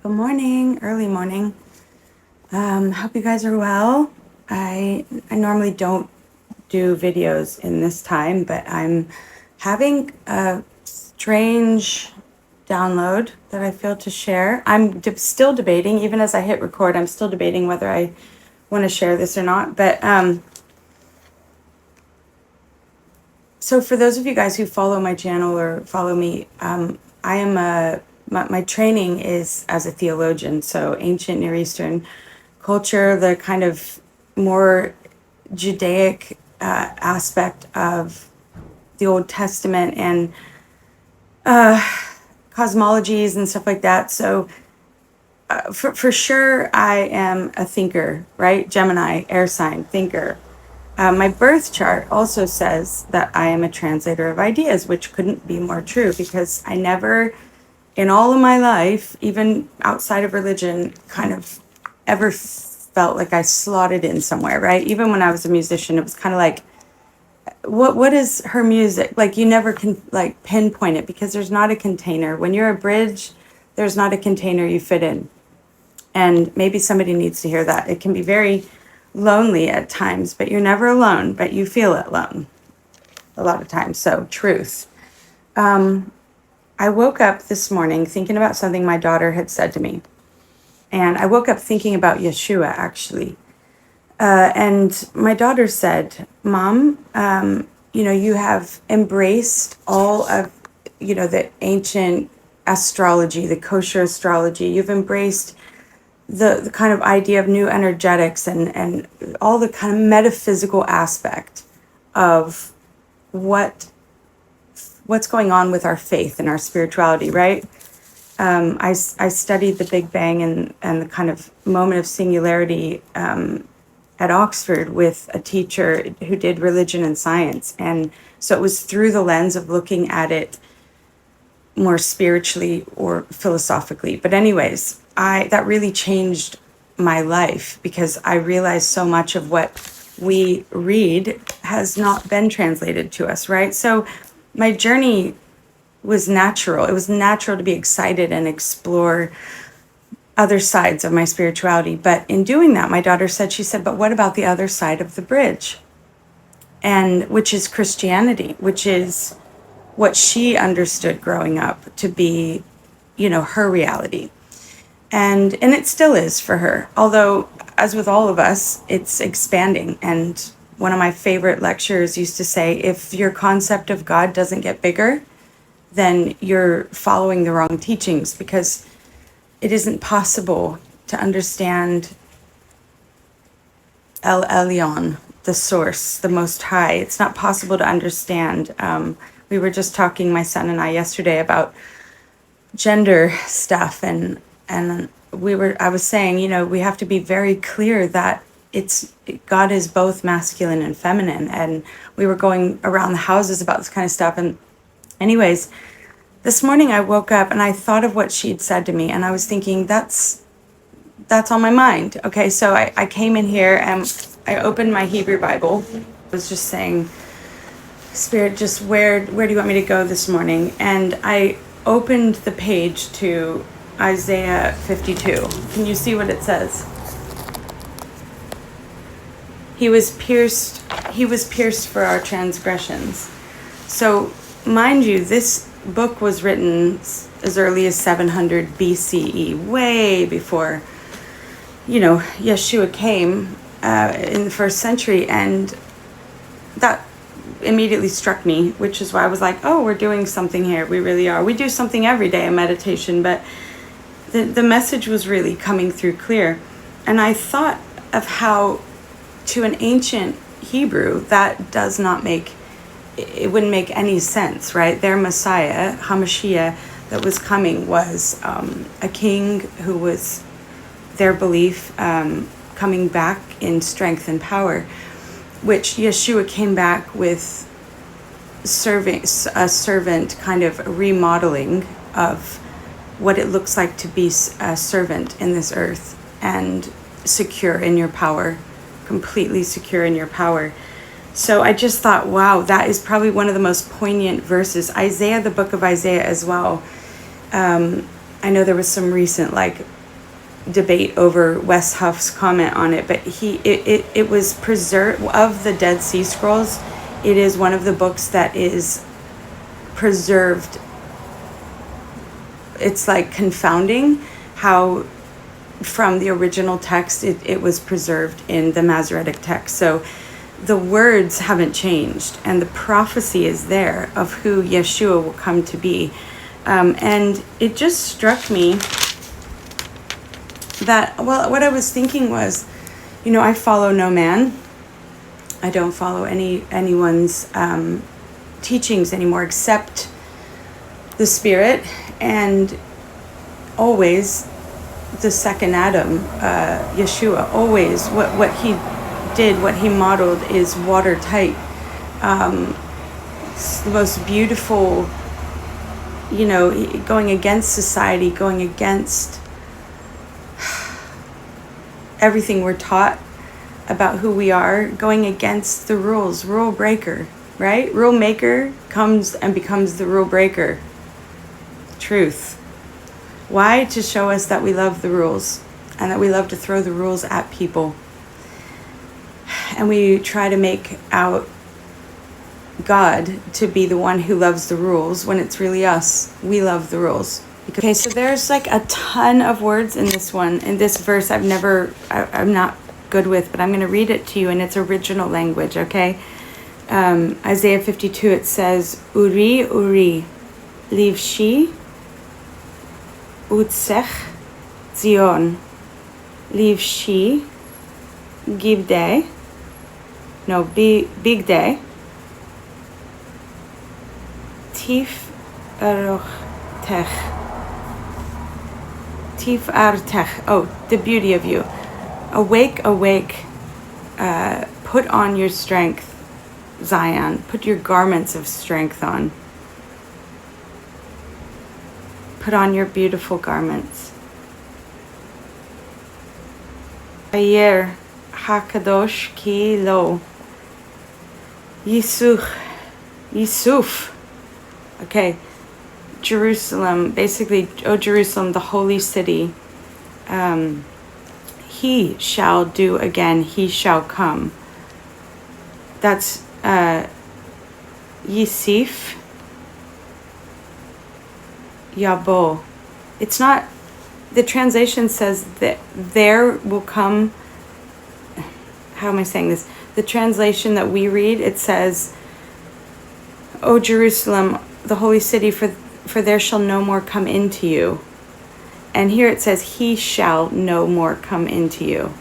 Good morning, early morning. Hope you guys are well. I normally don't do videos in this time, but I'm having a strange download that I feel to share. I'm still debating, even as I hit record, I'm still debating whether I want to share this or not. But so for those of you guys who follow my channel or follow me, I am my training is as a theologian, so ancient Near Eastern culture, the kind of more Judaic aspect of the Old Testament and cosmologies and stuff like that. So for sure, I am a thinker, right? Gemini, air sign, thinker. My birth chart also says that I am a translator of ideas, which couldn't be more true because I never, in all of my life, even outside of religion, kind of ever felt like I slotted in somewhere, right? Even when I was a musician, it was kind of like, what is her music? Like you never can like pinpoint it because there's not a container. When you're a bridge, there's not a container you fit in. And maybe somebody needs to hear that. It can be very lonely at times, but you're never alone, but you feel alone a lot of times. So, truth. I woke up this morning thinking about something my daughter had said to me. And I woke up thinking about Yeshua, actually. And my daughter said, Mom, you have embraced all of, the ancient astrology, the kosher astrology. You've embraced the kind of idea of new energetics and all the kind of metaphysical aspect of what's going on with our faith and our spirituality, right? I studied the Big Bang and the kind of moment of singularity at Oxford with a teacher who did religion and science. And so it was through the lens of looking at it more spiritually or philosophically. But anyways, that really changed my life because I realized so much of what we read has not been translated to us, right? So my journey was natural. It was natural to be excited and explore other sides of my spirituality. But in doing that, my daughter said, but what about the other side of the bridge? And which is Christianity, which is what she understood growing up to be, her reality. And it still is for her. Although, as with all of us, it's expanding. And one of my favorite lecturers used to say, if your concept of God doesn't get bigger, then you're following the wrong teachings, because it isn't possible to understand El Elyon, the source, the Most High. It's not possible to understand. We were just talking, my son and I, yesterday about gender stuff, and I was saying, we have to be very clear that God is both masculine and feminine, and we were going around the houses about this kind of stuff. And anyways, this morning I woke up and I thought of what she'd said to me, and I was thinking, that's on my mind. Okay, so I came in here and I opened my Hebrew Bible. I was just saying, Spirit, just where do you want me to go this morning? And I opened the page to Isaiah 52. Can you see what it says? He was pierced for our transgressions. So, mind you, this book was written as early as 700 BCE, way before, Yeshua came in the first century. And that immediately struck me, which is why I was like, oh, we're doing something here. We really are. We do something every day in meditation, but the message was really coming through clear. And I thought of how, to an ancient Hebrew, that it wouldn't make any sense, right? Their Messiah, Hamashiach, that was coming was a king who was, their belief, coming back in strength and power, which Yeshua came back with a servant kind of remodeling of what it looks like to be a servant in this earth, and secure in your power, completely secure in your power. So I just thought, wow, that is probably one of the most poignant verses. Isaiah, the book of Isaiah as well. I know there was some recent debate over Wes Huff's comment on it, but it was preserved of the Dead Sea Scrolls. It is one of the books that is preserved. It's confounding how from the original text it was preserved in the Masoretic text. So the words haven't changed, and the prophecy is there of who Yeshua will come to be. And it just struck me that, what I was thinking was, I follow no man. I don't follow anyone's teachings anymore except the Spirit, and always the second Adam, Yeshua. Always what he did, what he modeled is watertight. It's the most beautiful, going against society, going against everything we're taught about who we are, going against the rules, rule breaker, right? Rule maker comes and becomes the rule breaker. Truth. Why? To show us that we love the rules and that we love to throw the rules at people. And we try to make out God to be the one who loves the rules when it's really us. We love the rules. Okay, so there's a ton of words in this verse I'm not good with, but I'm going to read it to you in its original language, okay? Isaiah 52, it says, Uri, Uri, livshi, utsech, zion, livshi, gibde, big day, tif arochtech, tif artech, the beauty of you. Awake, awake, put on your strength, Zion. Put your garments of strength on. Put on your beautiful garments. Ayer hakadosh ki lo. Yisuf. Okay. Jerusalem, basically, O Jerusalem, the holy city. He shall do again, he shall come. That's Yisif Yabo. It's not, the translation says that there will come, how am I saying this? The translation that we read, it says, O Jerusalem, the holy city, for there shall no more come into you. And here it says, he shall no more come into you.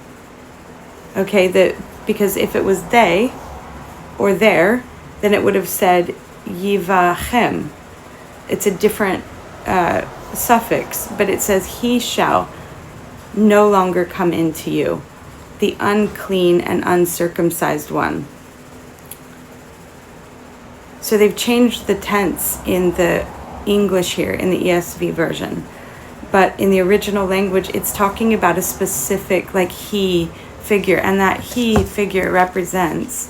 Okay, because if it was they or there, then it would have said yivachem. It's a different suffix, but it says he shall no longer come into you, the unclean and uncircumcised one. So they've changed the tense in the English here, in the ESV version. But in the original language, it's talking about a specific, he figure. And that he figure represents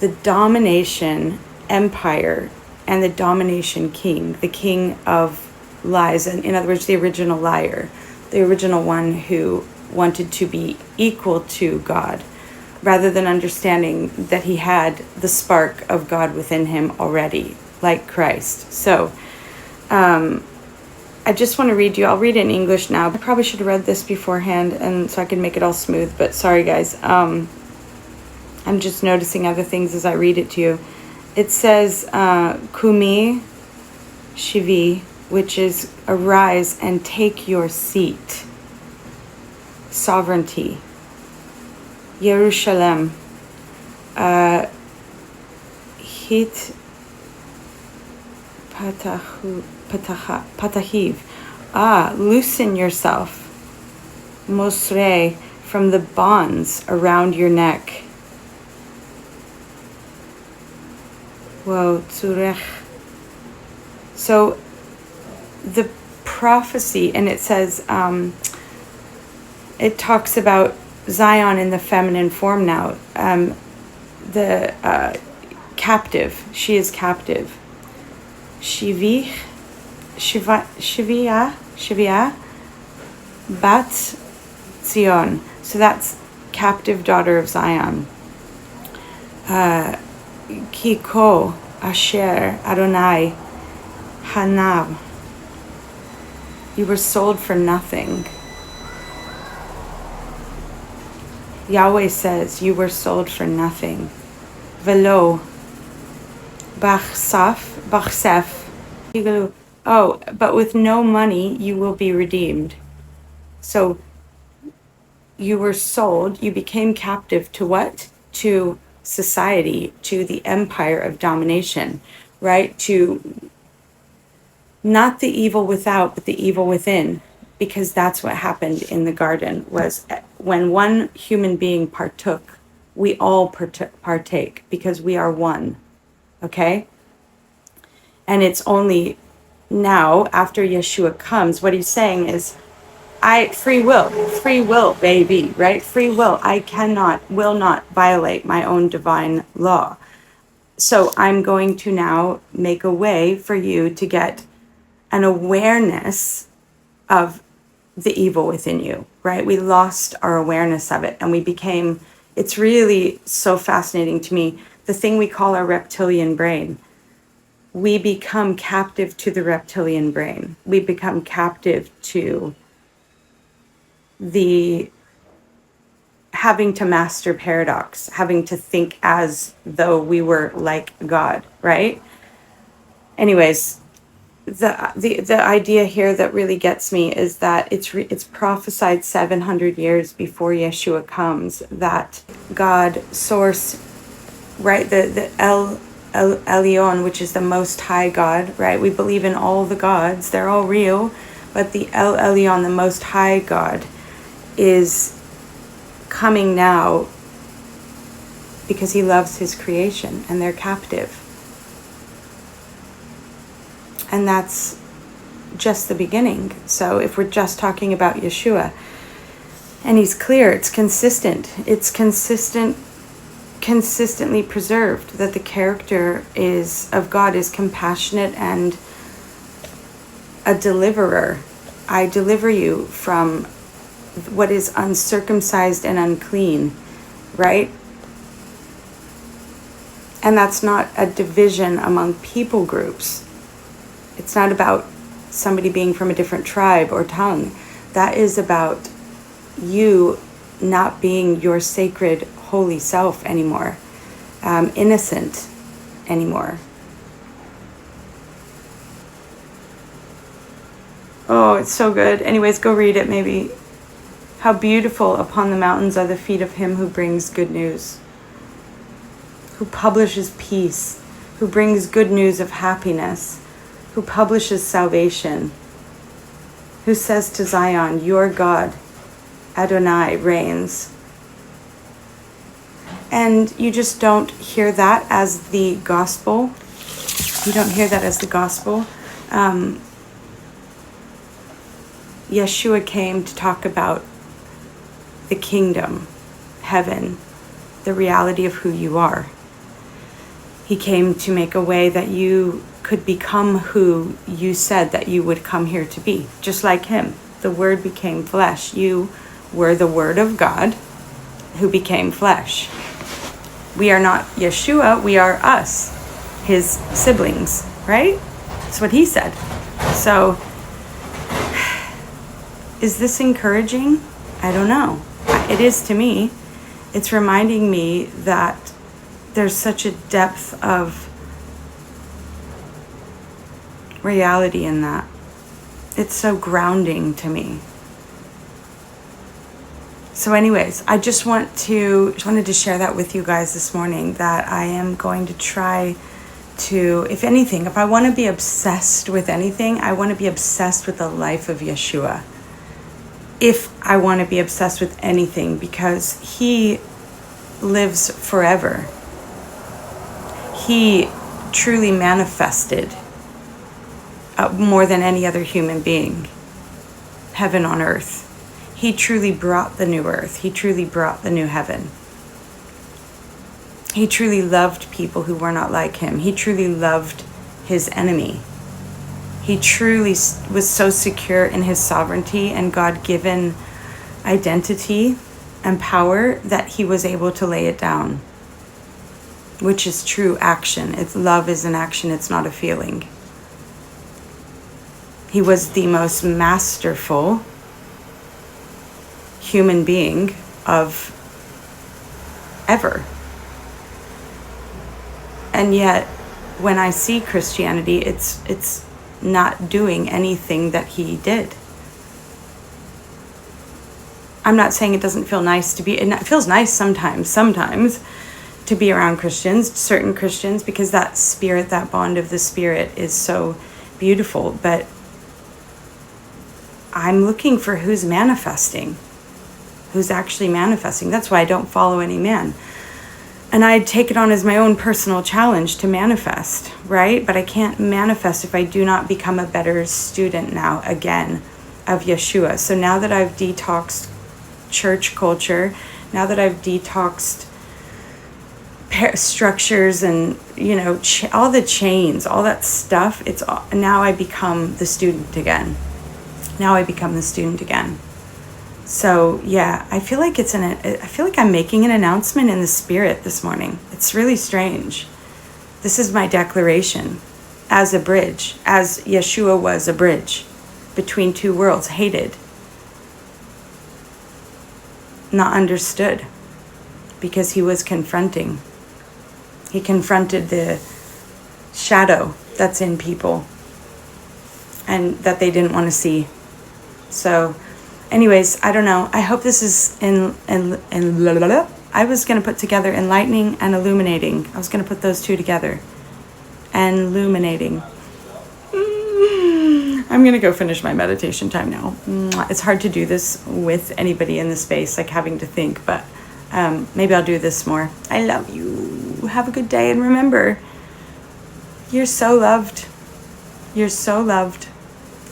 the domination empire and the domination king, the king of lies. And in other words, the original liar, the original one who wanted to be equal to God, rather than understanding that he had the spark of God within him already, like Christ. So, I just want to read you. I'll read it in English now. I probably should have read this beforehand, and so I can make it all smooth, but sorry guys. I'm just noticing other things as I read it to you. It says, Kumi Shivi, which is arise and take your seat. Sovereignty. Yerushalem. Hit Patahiv. Loosen yourself. Mosre, from the bonds around your neck. Whoa, tzurech. So the prophecy, and it says, it talks about Zion in the feminine form now. The captive, she is captive. Shivia, Shivia Bat Zion. So that's captive daughter of Zion. Kiko Asher Adonai Hanav. You were sold for nothing. Yahweh says you were sold for nothing. Velo Bachsef. Oh, but with no money you will be redeemed. So you were sold, you became captive to what? To society, to the empire of domination, right? To not the evil without, but the evil within, because that's what happened in the garden. Was when one human being partook, we all partake, because we are one, okay? And it's only now, after Yeshua comes, what he's saying is, free will, baby, right? Free will. I will not violate my own divine law. So I'm going to now make a way for you to get an awareness of the evil within you, right? We lost our awareness of it, and we became, it's really so fascinating to me, the thing we call our reptilian brain. We become captive to the reptilian brain. We become captive to the having to master paradox, having to think as though we were like God, right? Anyways, the idea here that really gets me is that it's prophesied 700 years before Yeshua comes that God source, right? The El Elyon, which is the Most High God, right? We believe in all the gods; they're all real, but the El Elyon, the Most High God, is coming now because he loves his creation and they're captive. And that's just the beginning. So if we're just talking about Yeshua, and he's clear, it's consistently preserved, that the character of God is compassionate and a deliverer. I deliver you from what is uncircumcised and unclean, right? And that's not a division among people groups. It's not about somebody being from a different tribe or tongue. That is about you not being your sacred, holy self anymore, innocent anymore. Oh, it's so good. Anyways, go read it maybe. How beautiful upon the mountains are the feet of him who brings good news, who publishes peace, who brings good news of happiness, who publishes salvation, who says to Zion, your God, Adonai, reigns. And you just don't hear that as the gospel. You don't hear that as the gospel. Yeshua came to talk about the kingdom, heaven, the reality of who you are. He came to make a way that you could become who you said that you would come here to be, just like him. The Word became flesh. You were the Word of God who became flesh. We are not Yeshua, we are us, his siblings, right? That's what he said. So, is this encouraging? I don't know. It is to me. It's reminding me that there's such a depth of reality in that. It's so grounding to me. So anyways, I just wanted to share that with you guys this morning, that I am going to try to, if anything, if I want to be obsessed with anything, I want to be obsessed with the life of Yeshua. If I want to be obsessed with anything, because he lives forever. He truly manifested more than any other human being, heaven on earth. He truly brought the new earth. He truly brought the new heaven. He truly loved people who were not like him. He truly loved his enemy. He truly was so secure in his sovereignty and God-given identity and power that he was able to lay it down, which is true action. Love is an action, it's not a feeling. He was the most masterful human being of ever. And yet, when I see Christianity, it's not doing anything that he did. I'm not saying it doesn't feel nice to be, it feels nice sometimes to be around Christians, certain Christians, because that spirit, that bond of the Spirit is so beautiful. But I'm looking for who's manifesting, who's actually manifesting. That's why I don't follow any man. And I take it on as my own personal challenge to manifest, right? But I can't manifest if I do not become a better student now, again, of Yeshua. So now that I've detoxed church culture, now that I've detoxed structures and, all the chains, all that stuff, now I become the student again. So yeah, I feel like I'm making an announcement in the Spirit this morning. It's really strange. This is my declaration as a bridge, as Yeshua was a bridge between two worlds, hated, not understood, because he was confronting. He confronted the shadow that's in people and that they didn't want to see. So anyways, I don't know. I hope this is I was going to put together enlightening and illuminating. I was going to put those two together. Illuminating. I'm going to go finish my meditation time now. It's hard to do this with anybody in the space, like having to think, but maybe I'll do this more. I love you. Have a good day. And remember, you're so loved. You're so loved.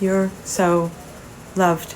You're so loved.